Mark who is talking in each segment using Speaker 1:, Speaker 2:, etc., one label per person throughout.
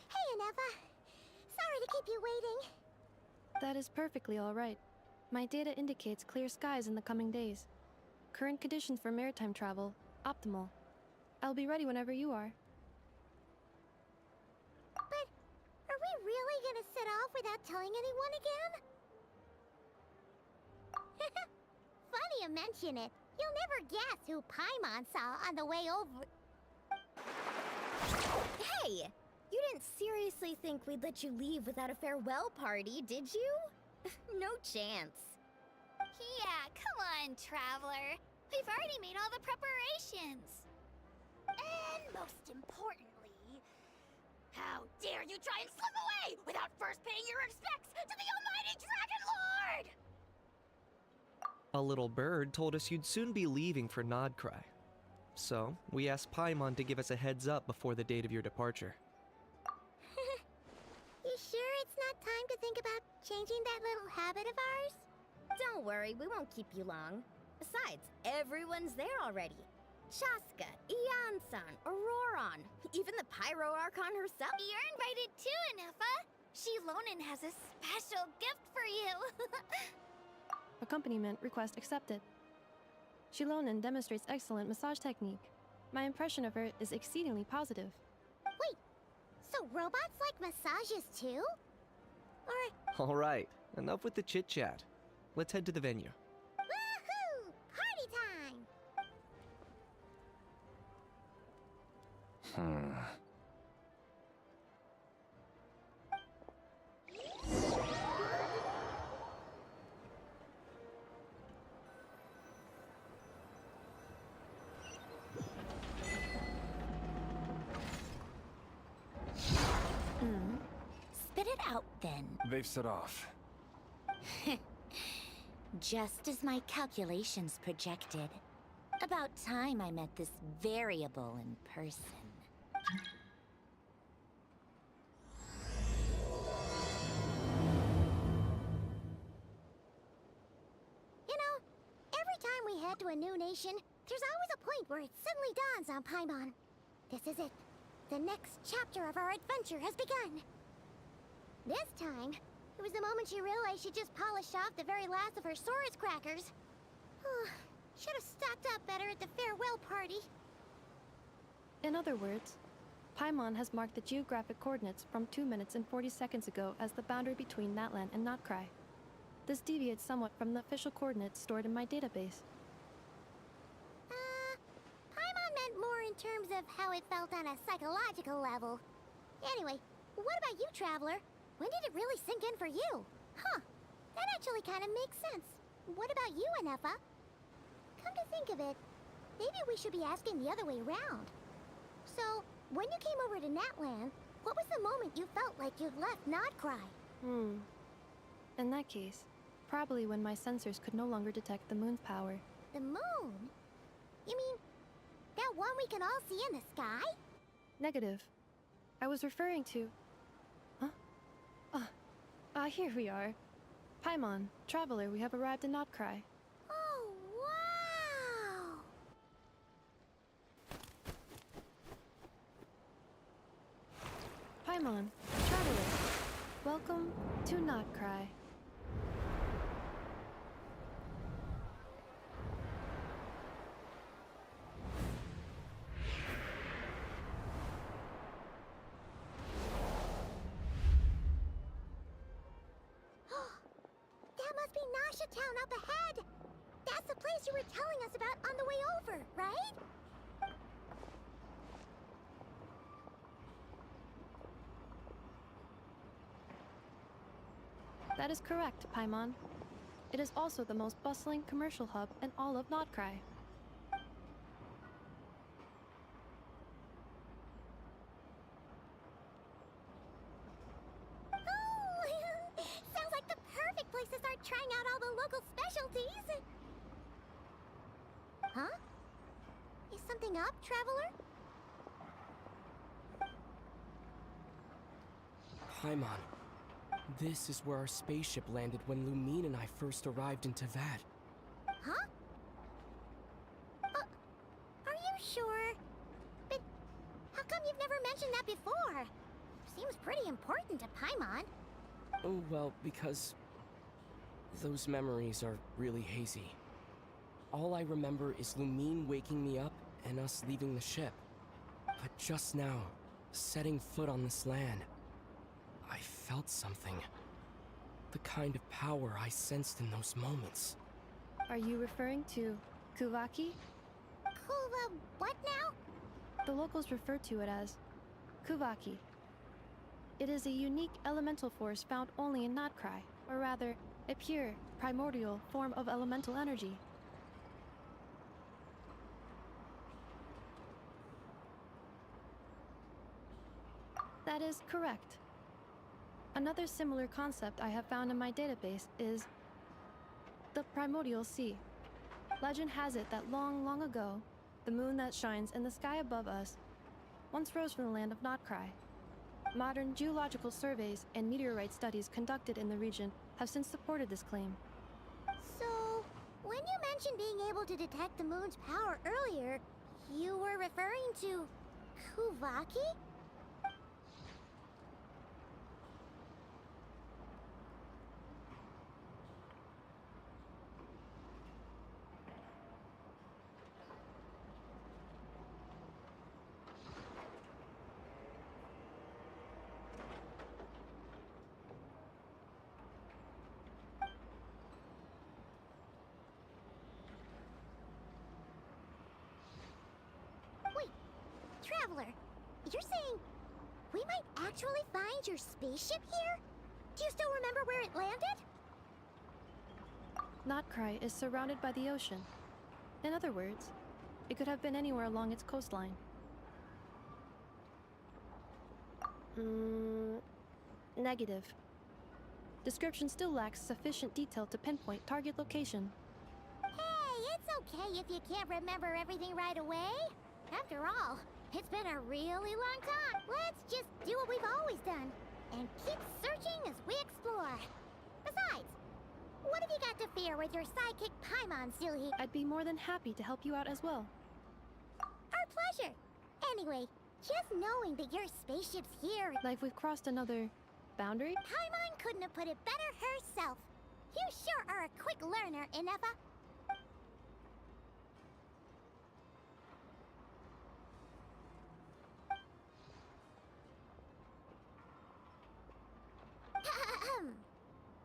Speaker 1: Hey, Aneva. Sorry to keep you waiting.
Speaker 2: That is perfectly all right. My data indicates clear skies in the coming days. Current conditions for maritime travel, optimal. I'll be ready whenever you are.
Speaker 1: But are we really gonna set off without telling anyone again? Funny you mention it. You'll never guess who Paimon saw on the way over.
Speaker 3: Hey! You didn't seriously think we'd let you leave without a farewell party, did you? No chance.
Speaker 4: Yeah, come on, Traveler. We've already made all the preparations. And most importantly, how dare you try and slip away without first paying your respects to the almighty Dragon Lord!
Speaker 5: A little bird told us you'd soon be leaving for Nodcry. So, we asked Paimon to give us a heads up before the date of your departure.
Speaker 1: You sure it's not time to think about changing that little habit of ours?
Speaker 3: Don't worry, we won't keep you long. Besides, everyone's there already. Chaska, Ian-san, Auroron, even the Pyro Archon herself.
Speaker 4: You're invited too, Anefa. Shilonen has a special gift for you.
Speaker 2: Accompaniment request accepted. Shilonen demonstrates excellent massage technique. My impression of her is exceedingly positive.
Speaker 1: Wait, so robots like massages too? Or...
Speaker 5: Alright, enough with the chit-chat. Let's head to the venue.
Speaker 1: Woohoo! Party time!
Speaker 3: Spit it out, then.
Speaker 6: They've set off.
Speaker 3: Just as my calculations projected. About time I met this variable in person.
Speaker 1: You know, every time we head to a new nation, there's always a point where it suddenly dawns on Paimon. This is it. The next chapter of our adventure has begun. This time, it was the moment she realized she just polished off the very last of her Saurus crackers. Should have stocked up better at the farewell party.
Speaker 2: In other words, Paimon has marked the geographic coordinates from 2 minutes and 40 seconds ago as the boundary between Natlan and Notcry. This deviates somewhat from the official coordinates stored in my database.
Speaker 1: Paimon meant more in terms of how it felt on a psychological level. Anyway, what about you, Traveler? When did it really sink in for you? Huh, that actually kind of makes sense. What about you, Anefa? Come to think of it, maybe we should be asking the other way around. So, when you came over to Natlan, what was the moment you felt like you'd left Nodcry?
Speaker 2: In that case, probably when my sensors could no longer detect the moon's power.
Speaker 1: The moon? You mean, that one we can all see in the sky?
Speaker 2: Negative. I was referring to... Here we are. Paimon, Traveler, we have arrived in Notcry.
Speaker 1: Oh, wow!
Speaker 2: Paimon, Traveler, welcome to Notcry.
Speaker 1: must be Nasha Town up ahead. That's the place you were telling us about on the way over, right?
Speaker 2: That is correct, Paimon. It is also the most bustling commercial hub in all of Notcry.
Speaker 1: Oh, sounds like the perfect place to start trying out all the local specialties. Huh? Is something up, traveler?
Speaker 6: Paimon, this is where our spaceship landed when Lumine and I first arrived in Tavad.
Speaker 1: Huh? Are you sure? But how come you've never mentioned that before? Seems pretty important to Paimon.
Speaker 6: Oh, well, because those memories are really hazy. All I remember is Lumine waking me up and us leaving the ship. But just now, setting foot on this land, I felt something. The kind of power I sensed in those moments.
Speaker 2: Are you referring to Kuvaki?
Speaker 1: Kuva, what now?
Speaker 2: The locals refer to it as Kuvaki. It is a unique elemental force found only in Notcry, or rather, a pure, primordial form of elemental energy. That is correct. Another similar concept I have found in my database is the primordial sea. Legend has it that long, long ago, the moon that shines in the sky above us once rose from the land of Notcry. Modern geological surveys and meteorite studies conducted in the region have since supported this claim.
Speaker 1: So, when you mentioned being able to detect the moon's power earlier, you were referring to Kuvaki? Wait, Traveler, you're saying we might actually find your spaceship here? Do you still remember where it landed?
Speaker 2: Notcry is surrounded by the ocean. In other words, it could have been anywhere along its coastline. Negative. Description still lacks sufficient detail to pinpoint target location.
Speaker 1: Hey, it's okay if you can't remember everything right away. After all, it's been a really long time. Let's just do what we've always done and keep searching as we explore. Besides, what have you got to fear with your sidekick Paimon still here?
Speaker 2: I'd be more than happy to help you out as well.
Speaker 1: Our pleasure. Anyway, just knowing that your spaceship's here,
Speaker 2: Like we've crossed another boundary?
Speaker 1: Paimon couldn't have put it better herself. You sure are a quick learner, Inefa.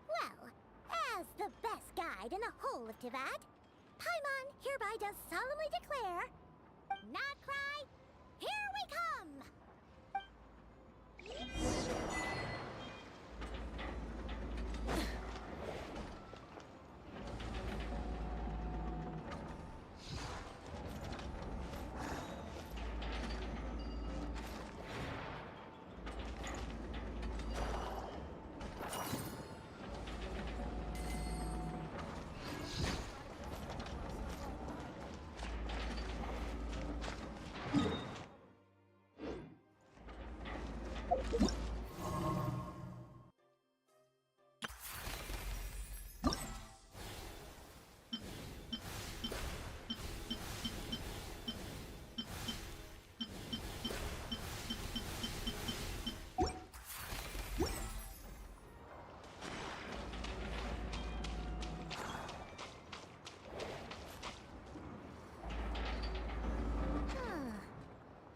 Speaker 1: Well, as the best guide in the whole of Tavad, Paimon hereby does solemnly declare, Notcry, here we come!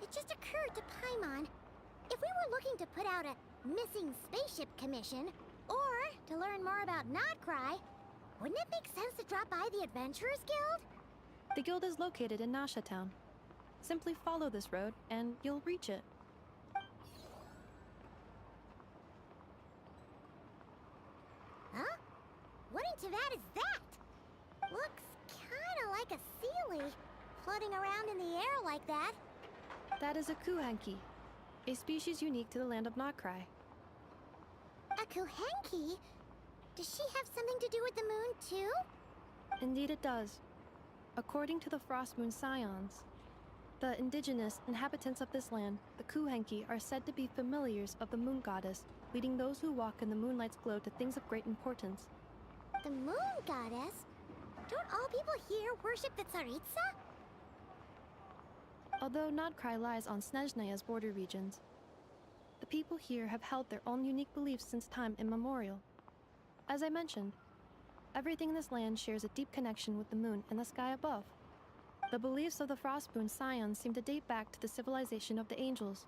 Speaker 1: It just occurred to Paimon, if we were looking to put out a missing spaceship commission, or to learn more about Notcry, Wouldn't it make sense to drop by the Adventurers Guild?
Speaker 2: The guild is located in Nasha Town. Simply follow this road, and you'll reach it.
Speaker 1: Huh? What in Tavad is that? Looks kinda like a Sealy, floating around in the air like that.
Speaker 2: That is a kuhanki, a species unique to the land of Notcry.
Speaker 1: A Kuhenki? Does she have something to do with the moon, too?
Speaker 2: Indeed it does. According to the Frost Moon Scions, the indigenous inhabitants of this land, the kuhenki, are said to be familiars of the moon goddess, leading those who walk in the moonlight's glow to things of great importance.
Speaker 1: The moon goddess? Don't all people here worship the Tsaritsa?
Speaker 2: Although Notcry lies on Snezhneya's border regions, the people here have held their own unique beliefs since time immemorial. As I mentioned, everything in this land shares a deep connection with the moon and the sky above. The beliefs of the Frostmoon Scions seem to date back to the civilization of the angels.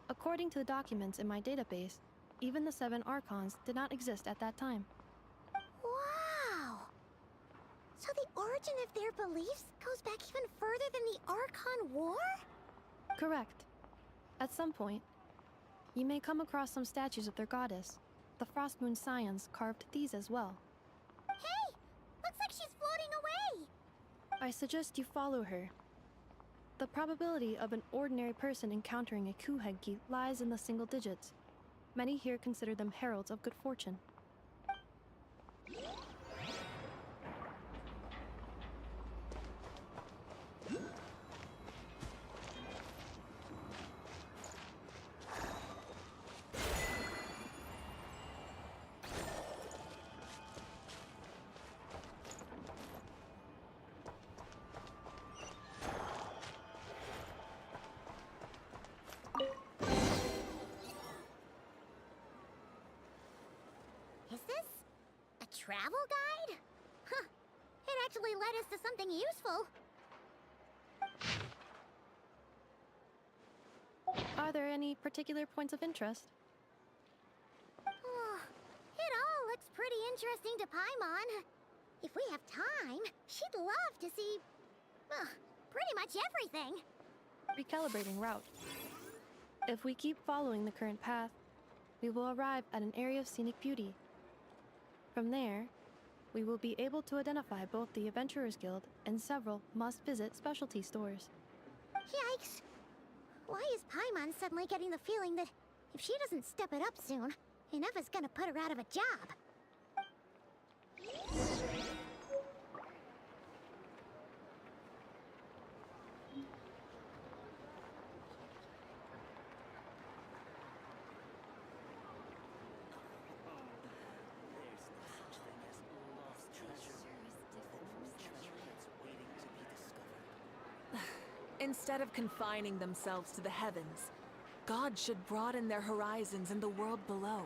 Speaker 2: According to the documents in my database, even the 7 Archons did not exist at that time.
Speaker 1: Wow! So the origin of their beliefs goes back even further than the Archon War?
Speaker 2: Correct. At some point, you may come across some statues of their goddess. The Frostmoon Scions carved these as well.
Speaker 1: Hey! Looks like she's floating away!
Speaker 2: I suggest you follow her. The probability of an ordinary person encountering a kuhenki lies in the single digits. Many here consider them heralds of good fortune.
Speaker 1: Is this a travel guide? Huh. It actually led us to something useful.
Speaker 2: Are there any particular points of interest?
Speaker 1: Oh, it all looks pretty interesting to Paimon. If we have time, she'd love to see, pretty much everything.
Speaker 2: Recalibrating route. If we keep following the current path, we will arrive at an area of scenic beauty. From there, we will be able to identify both the Adventurers Guild and several must-visit specialty stores.
Speaker 1: Yikes! Why is Paimon suddenly getting the feeling that if she doesn't step it up soon, enough is gonna put her out of a job?
Speaker 7: Instead of confining themselves to the heavens, God should broaden their horizons in the world below.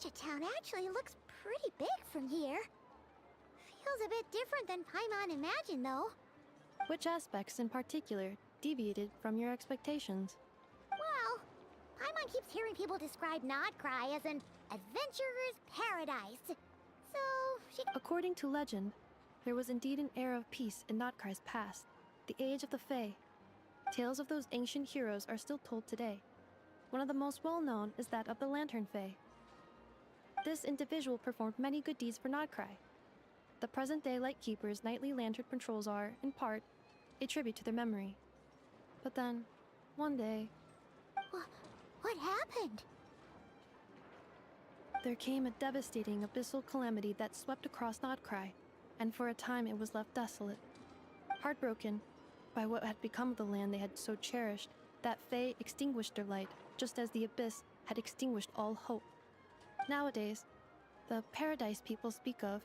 Speaker 1: Nasha Town actually looks pretty big from here. Feels a bit different than Paimon imagined, though.
Speaker 2: Which aspects in particular deviated from your expectations?
Speaker 1: Well, Paimon keeps hearing people describe Nodcry as an adventurer's paradise. So, she...
Speaker 2: According to legend, there was indeed an era of peace in Notcry's past, the age of the Fae. Tales of those ancient heroes are still told today. One of the most well-known is that of the Lantern Fae. This individual performed many good deeds for Nodcry. The present-day Lightkeeper's nightly lantern patrols are, in part, a tribute to their memory. But then, one day,
Speaker 1: What happened?
Speaker 2: there came a devastating abyssal calamity that swept across Nodcry, and for a time it was left desolate. Heartbroken by what had become of the land they had so cherished, that Fae extinguished their light, just as the abyss had extinguished all hope. Nowadays, the paradise people speak of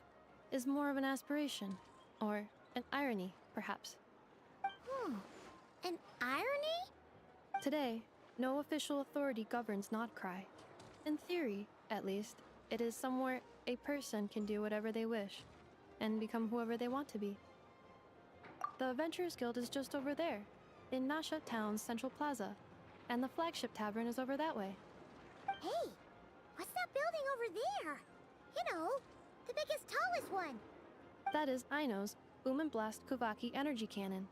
Speaker 2: is more of an aspiration, or an irony, perhaps.
Speaker 1: An irony?
Speaker 2: Today, no official authority governs Nodcry. In theory, at least, it is somewhere a person can do whatever they wish, and become whoever they want to be. The Adventurers Guild is just over there, in Nasha Town's Central Plaza, and the flagship tavern is over that way.
Speaker 1: Hey, what's that building over there? You know, the biggest, tallest one.
Speaker 2: That is Aino's Blast Kuvaki energy cannon.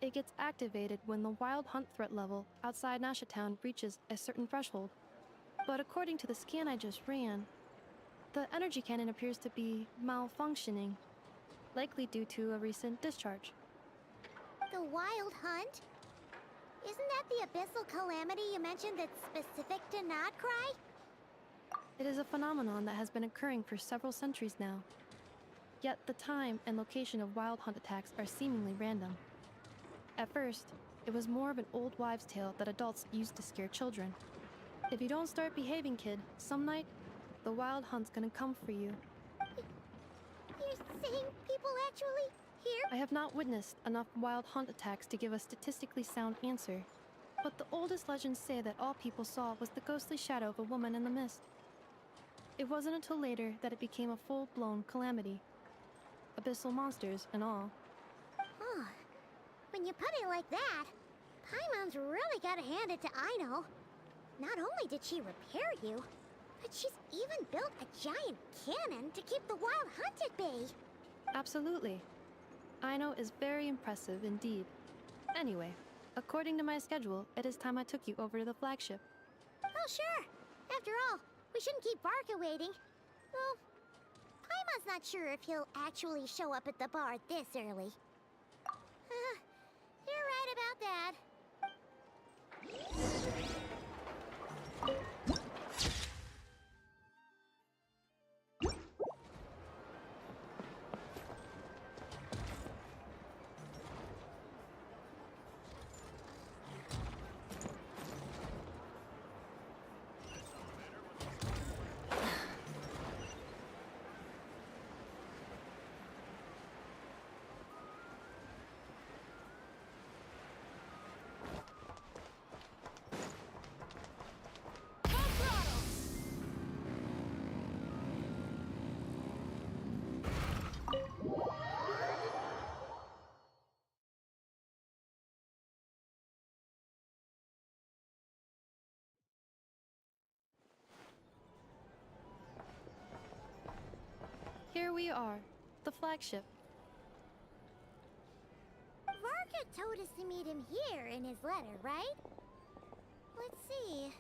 Speaker 2: It gets activated when the wild hunt threat level outside Nasha Town reaches a certain threshold. But according to the scan I just ran, the energy cannon appears to be malfunctioning, likely due to a recent discharge.
Speaker 1: The Wild Hunt? Isn't that the abyssal calamity you mentioned that's specific to Nodcry?
Speaker 2: It is a phenomenon that has been occurring for several centuries now. Yet the time and location of wild hunt attacks are seemingly random. At first, it was more of an old wives' tale that adults used to scare children. If you don't start behaving, kid, some night, the wild hunt's gonna come for you.
Speaker 1: You're saying people actually hear?
Speaker 2: I have not witnessed enough wild hunt attacks to give a statistically sound answer, but the oldest legends say that all people saw was the ghostly shadow of a woman in the mist. It wasn't until later that it became a full-blown calamity. Abyssal monsters and all.
Speaker 1: Huh. When you put it like that, Paimon's really gotta hand it to Aino. Not only did she repair you, but she's even built a giant cannon to keep the wild hunt at bay.
Speaker 2: Absolutely. Aino is very impressive indeed. Anyway, according to my schedule, it is time I took you over to the flagship.
Speaker 1: Oh, sure. After all, we shouldn't keep Barca waiting. Well, Paimon's not sure if he'll actually show up at the bar this early. You're right about that.
Speaker 2: Here we are, the flagship.
Speaker 1: Varka told us to meet him here in his letter, right? Let's see.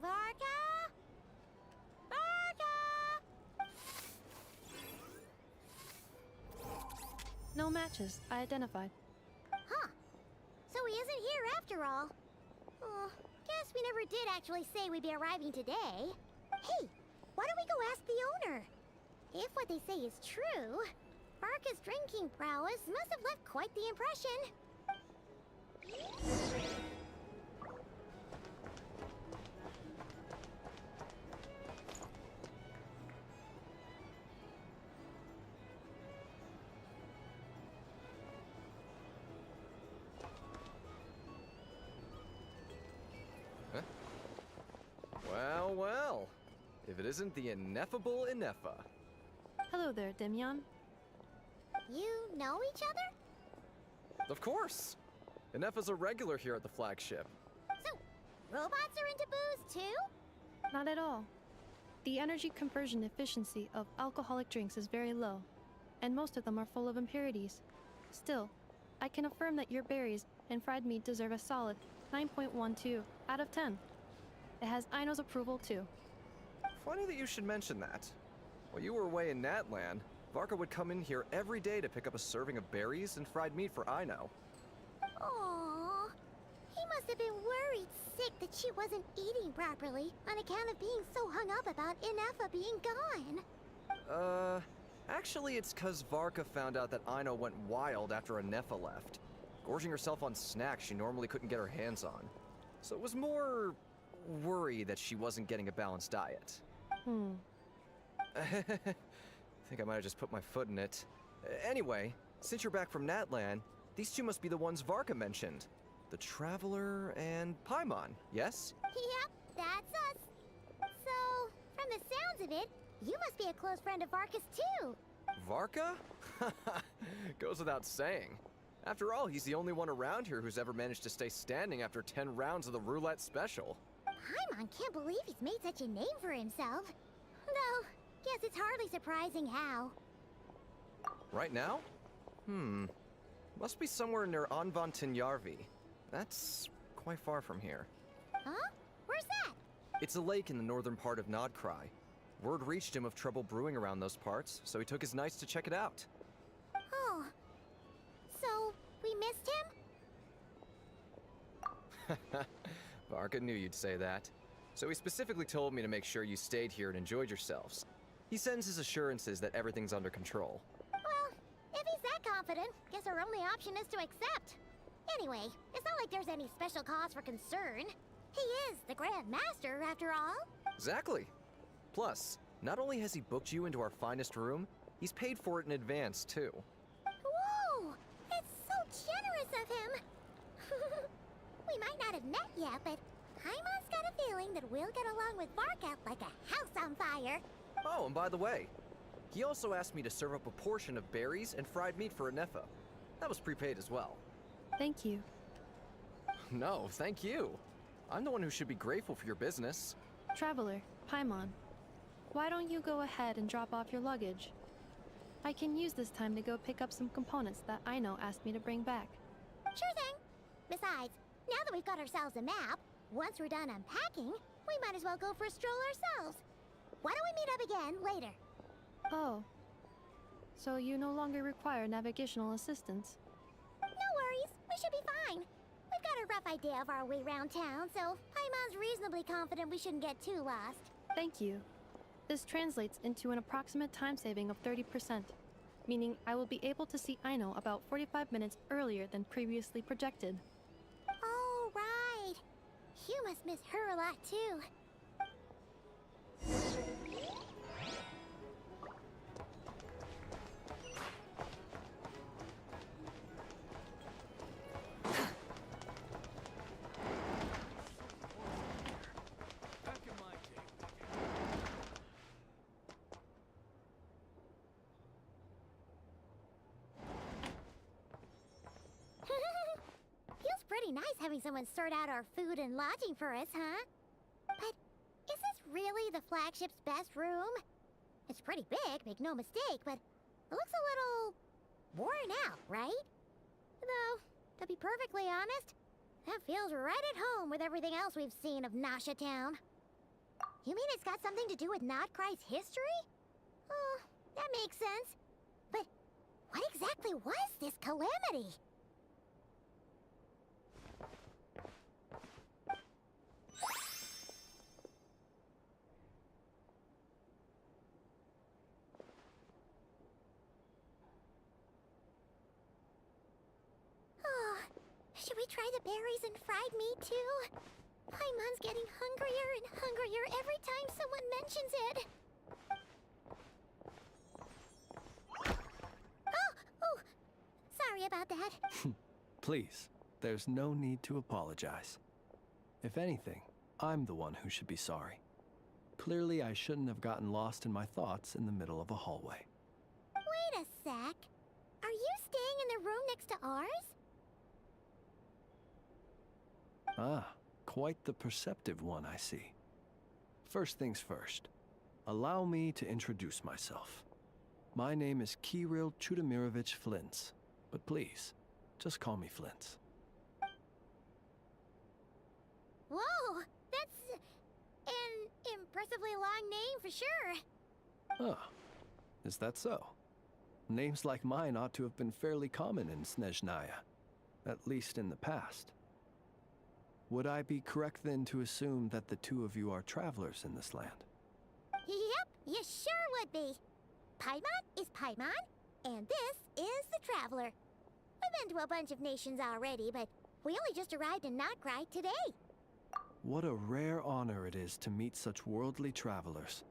Speaker 1: Varka? Varka!
Speaker 2: No matches, I identified.
Speaker 1: Huh. So he isn't here after all. Oh, guess we never did actually say we'd be arriving today. Hey, why don't we go ask the owner? If what they say is true, Barca's drinking prowess must have left quite the impression.
Speaker 8: Well, well. if it isn't the ineffable Inefa.
Speaker 2: Hello there, Demyon.
Speaker 1: You know each other?
Speaker 8: Of course! Inefa's a regular here at the flagship.
Speaker 1: So, robots are into booze too?
Speaker 2: Not at all. The energy conversion efficiency of alcoholic drinks is very low, and most of them are full of impurities. Still, I can affirm that your berries and fried meat deserve a solid 9.12 out of 10. It has Aino's approval too.
Speaker 8: Funny that you should mention that. While you were away in Natlan, Varka would come in here every day to pick up a serving of berries and fried meat for Aino.
Speaker 1: Aww. He must have been worried sick that she wasn't eating properly on account of being so hung up about Inefa being gone.
Speaker 8: Actually it's 'cause Varka found out that Aino went wild after Inefa left, gorging herself on snacks she normally couldn't get her hands on. So it was more worry that she wasn't getting a balanced diet. I think I might have just put my foot in it. Anyway, since you're back from Natlan, these two must be the ones Varka mentioned. The Traveler and Paimon, yes?
Speaker 1: Yep, that's us. So, from the sounds of it, you must be a close friend of Varka's too.
Speaker 8: Varka? Goes without saying. After all, he's the only one around here who's ever managed to stay standing after 10 rounds of the roulette special.
Speaker 1: Paimon can't believe he's made such a name for himself. Though, guess it's hardly surprising how.
Speaker 8: Right now? Must be somewhere near Anvantinyarvi. That's quite far from here.
Speaker 1: Huh? Where's that?
Speaker 8: It's a lake in the northern part of Nodcry. Word reached him of trouble brewing around those parts, so he took his knights to check it out.
Speaker 1: Oh. So, we missed him?
Speaker 8: Varka knew you'd say that. So he specifically told me to make sure you stayed here and enjoyed yourselves. He sends his assurances that everything's under control.
Speaker 1: Well, if he's that confident, guess our only option is to accept. Anyway, it's not like there's any special cause for concern. He is the Grand Master, after all.
Speaker 8: Exactly. Plus, not only has he booked you into our finest room, he's paid for it in advance, too.
Speaker 1: Whoa! It's so generous of him! We might not have met yet, but Paimon's got a feeling that we'll get along with Varka like a house on fire.
Speaker 8: Oh, and by the way, he also asked me to serve up a portion of berries and fried meat for Inefa. That was prepaid as well.
Speaker 2: Thank you.
Speaker 8: No, thank you. I'm the one who should be grateful for your business.
Speaker 2: Traveler, Paimon, why don't you go ahead and drop off your luggage? I can use this time to go pick up some components that Aino asked me to bring back.
Speaker 1: Sure thing. Besides, now that we've got ourselves a map, once we're done unpacking, we might as well go for a stroll ourselves. Why don't we meet up again later?
Speaker 2: Oh. So you no longer require navigational assistance?
Speaker 1: No worries, we should be fine. We've got a rough idea of our way around town, so Paimon's reasonably confident we shouldn't get too lost.
Speaker 2: Thank you. This translates into an approximate time saving of 30%, meaning I will be able to see Aino about 45 minutes earlier than previously projected.
Speaker 1: Oh, right. You must miss her a lot, too. Feels pretty nice having someone sort out our food and lodging for us, huh? But is this really the flagship's best room? It's pretty big, make no mistake, but it looks a little worn out, right? Though, to be perfectly honest, that feels right at home with everything else we've seen of Nasha Town. You mean it's got something to do with Nodcry's history? Oh, that makes sense. But what exactly was this calamity? Should we try the berries and fried meat too? Paimon's getting hungrier and hungrier every time someone mentions it. Oh, sorry about that.
Speaker 9: Please, there's no need to apologize. If anything, I'm the one who should be sorry. Clearly, I shouldn't have gotten lost in my thoughts in the middle of a hallway.
Speaker 1: Wait a sec. Are you staying in the room next to ours?
Speaker 9: Ah, quite the perceptive one, I see. First things first, allow me to introduce myself. My name is Kirill Chudamirovich Flintz, but please, just call me Flintz.
Speaker 1: Whoa, that's an impressively long name for sure.
Speaker 9: Ah, is that so? Names like mine ought to have been fairly common in Snezhnaya, at least in the past. Would I be correct then to assume that the two of you are travelers in this land?
Speaker 1: Yep, you sure would be. Paimon is Paimon, and this is the Traveler. We've been to a bunch of nations already, but we only just arrived in Notcry today.
Speaker 9: What a rare honor it is to meet such worldly travelers.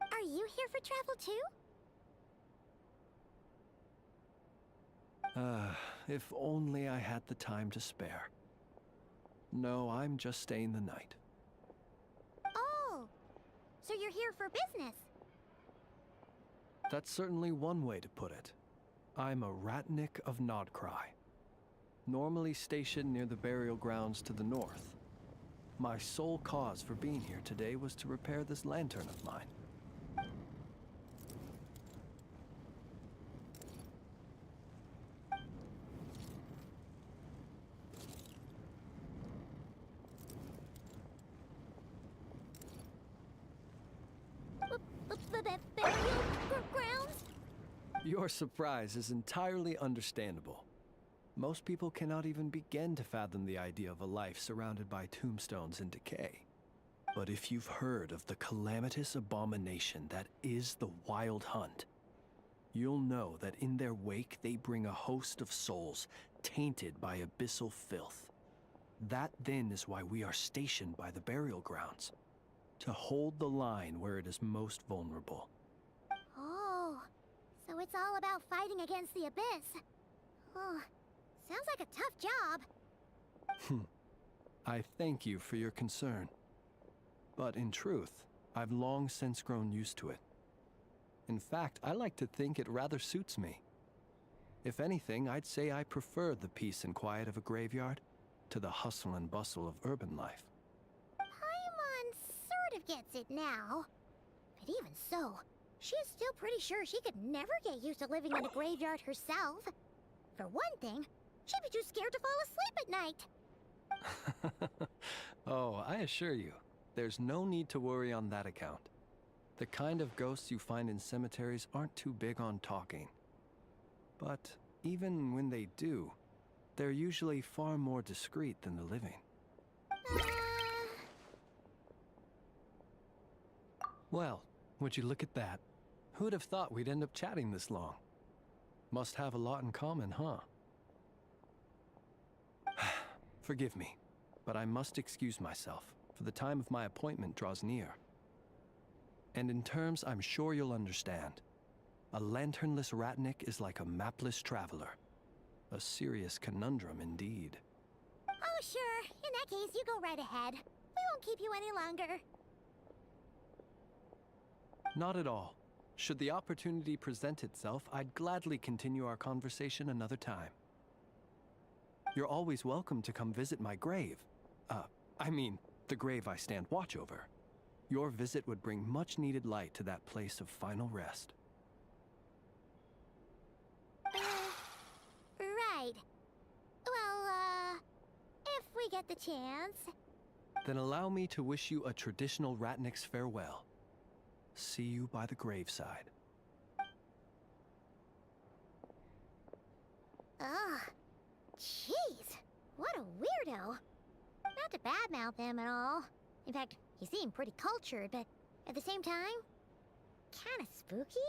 Speaker 1: Are you here for travel too?
Speaker 9: If only I had the time to spare. No, I'm just staying the night.
Speaker 1: Oh, so you're here for business?
Speaker 9: That's certainly one way to put it. I'm a Ratnik of Nodcry, normally stationed near the burial grounds to the north. My sole cause for being here today was to repair this lantern of mine.
Speaker 1: Burial grounds?
Speaker 9: Your surprise is entirely understandable. Most people cannot even begin to fathom the idea of a life surrounded by tombstones and decay. But if you've heard of the calamitous abomination that is the Wild Hunt, you'll know that in their wake they bring a host of souls tainted by abyssal filth. That then is why we are stationed by the burial grounds, to hold the line where it is most vulnerable.
Speaker 1: Oh, so it's all about fighting against the abyss. Oh, sounds like a tough job.
Speaker 9: I thank you for your concern. But in truth, I've long since grown used to it. In fact, I like to think it rather suits me. If anything, I'd say I prefer the peace and quiet of a graveyard to the hustle and bustle of urban life.
Speaker 1: Paimon sort of gets it now. But even so, she's still pretty sure she could never get used to living in a graveyard herself. For one thing, she'd be too scared to fall asleep at night.
Speaker 9: Oh, I assure you, there's no need to worry on that account. The kind of ghosts you find in cemeteries aren't too big on talking. But even when they do, they're usually far more discreet than the living. Well, would you look at that? Who'd have thought we'd end up chatting this long? Must have a lot in common, huh? Forgive me, but I must excuse myself, for the time of my appointment draws near. And in terms I'm sure you'll understand, a lanternless Ratnik is like a mapless traveler. A serious conundrum indeed.
Speaker 1: Oh, sure. In that case, you go right ahead. We won't keep you any longer.
Speaker 9: Not at all. Should the opportunity present itself, I'd gladly continue our conversation another time. You're always welcome to come visit my grave. I mean, the grave I stand watch over. Your visit would bring much-needed light to that place of final rest.
Speaker 1: Right. Well, if we get the chance.
Speaker 9: Then allow me to wish you a traditional Ratnik's farewell. See you by the graveside.
Speaker 1: Ugh. Jeez. What a weirdo. Not to badmouth him at all. In fact, he seemed pretty cultured, but at the same time, kinda spooky?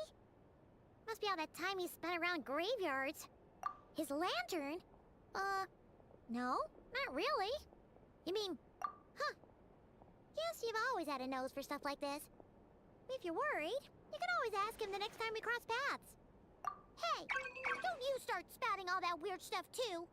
Speaker 1: Must be all that time he spent around graveyards. His lantern? No, not really. You mean, huh. Guess you've always had a nose for stuff like this. If you're worried, you can always ask him the next time we cross paths. Hey, don't you start spouting all that weird stuff too.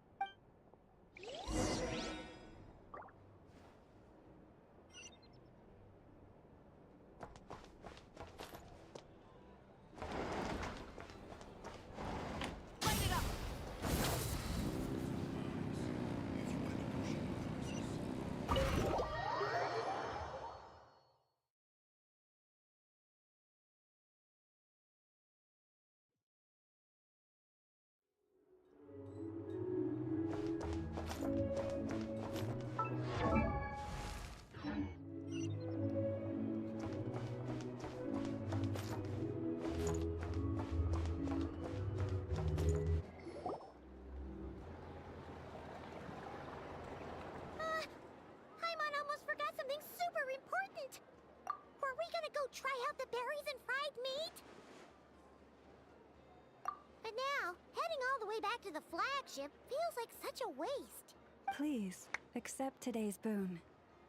Speaker 1: way back to the flagship feels like such a waste.
Speaker 10: Please, accept today's boon.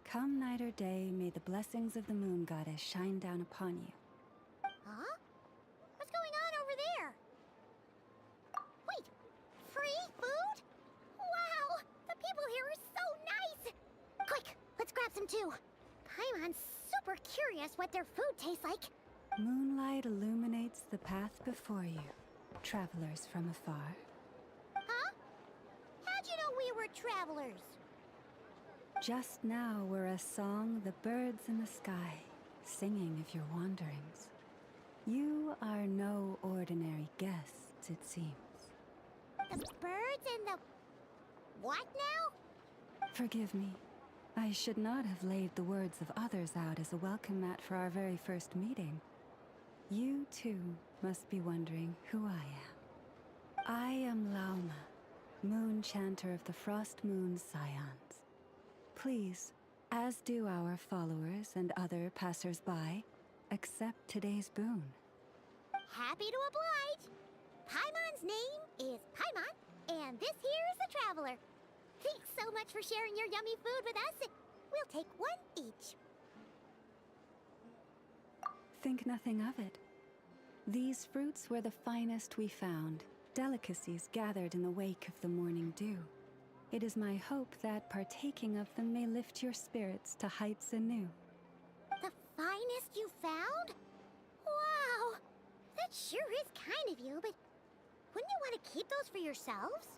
Speaker 10: Come night or day, may the blessings of the moon goddess shine down upon you.
Speaker 1: Huh? What's going on over there? Wait, free food? Wow, the people here are so nice! Quick, let's grab some too. Paimon's super curious what their food tastes like.
Speaker 10: Moonlight illuminates the path before you, travelers from afar.
Speaker 1: Huh? How'd you know we were travelers?
Speaker 10: Just now were a song the birds in the sky, singing of your wanderings. You are no ordinary guests, it seems.
Speaker 1: The birds and the... what now?
Speaker 10: Forgive me. I should not have laid the words of others out as a welcome mat for our very first meeting. You, too, must be wondering who I am. I am Lauma, moon chanter of the Frost Moon Scions. Please, as do our followers and other passers-by, accept today's boon.
Speaker 1: Happy to oblige. Paimon's name is Paimon, and this here is the Traveler. Thanks so much for sharing your yummy food with us. We'll take one each.
Speaker 10: Think nothing of it. These fruits were the finest we found, delicacies gathered in the wake of the morning dew. It is my hope that partaking of them may lift your spirits to heights anew.
Speaker 1: The finest you found? Wow! That sure is kind of you, but wouldn't you want to keep those for yourselves?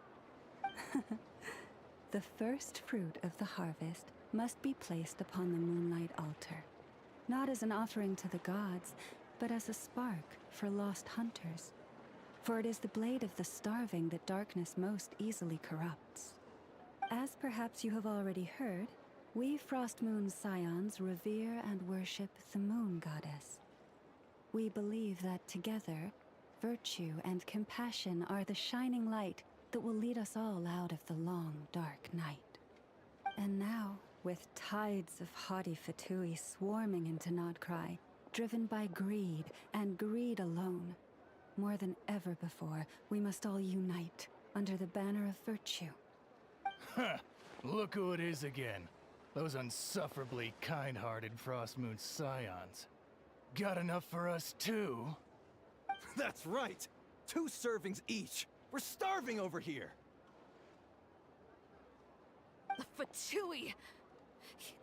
Speaker 10: The first fruit of the harvest must be placed upon the moonlight altar, not as an offering to the gods, but as a spark for lost hunters. For it is the blade of the starving that darkness most easily corrupts. As perhaps you have already heard, we Frost Moon Scions revere and worship the moon goddess. We believe that together, virtue and compassion are the shining light that will lead us all out of the long, dark night. And now, with tides of haughty Fatui swarming into Nodcry, driven by greed, and greed alone, more than ever before, we must all unite under the banner of virtue.
Speaker 11: Huh! Look who it is again. Those unsufferably kind-hearted Frost Moon Scions. Got enough for us too?
Speaker 9: That's right! 2 servings each! We're starving over here!
Speaker 12: The Fatui!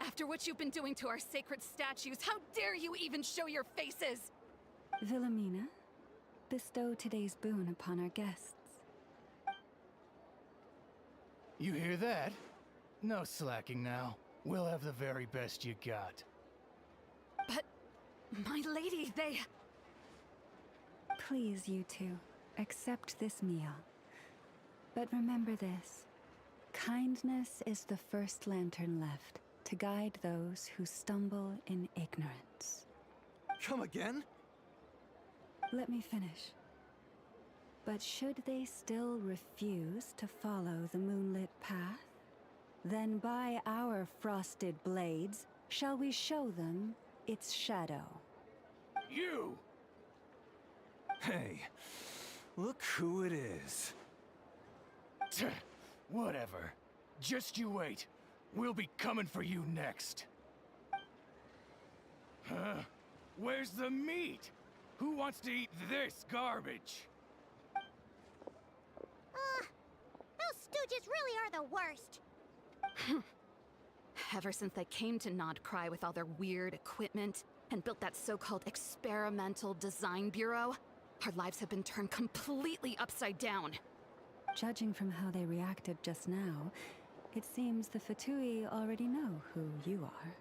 Speaker 12: After what you've been doing to our sacred statues, how dare you even show your faces?
Speaker 10: Wilhelmina, bestow today's boon upon our guests.
Speaker 11: You hear that? No slacking now. We'll have the very best you got.
Speaker 12: But, my lady, they...
Speaker 10: Please, you two, accept this meal. But remember this. Kindness is the first lantern left to guide those who stumble in ignorance.
Speaker 9: Come again?
Speaker 10: Let me finish. But should they still refuse to follow the moonlit path, then by our frosted blades shall we show them its shadow.
Speaker 11: You!
Speaker 9: Hey, look who it is.
Speaker 11: Whatever. Just you wait. We'll be coming for you next. Huh? Where's the meat? Who wants to eat this garbage?
Speaker 1: Those stooges really are the worst.
Speaker 12: Ever since they came to Nodcry with all their weird equipment and built that so-called experimental design bureau, our lives have been turned completely upside down.
Speaker 10: Judging from how they reacted just now, it seems the Fatui already know who you are.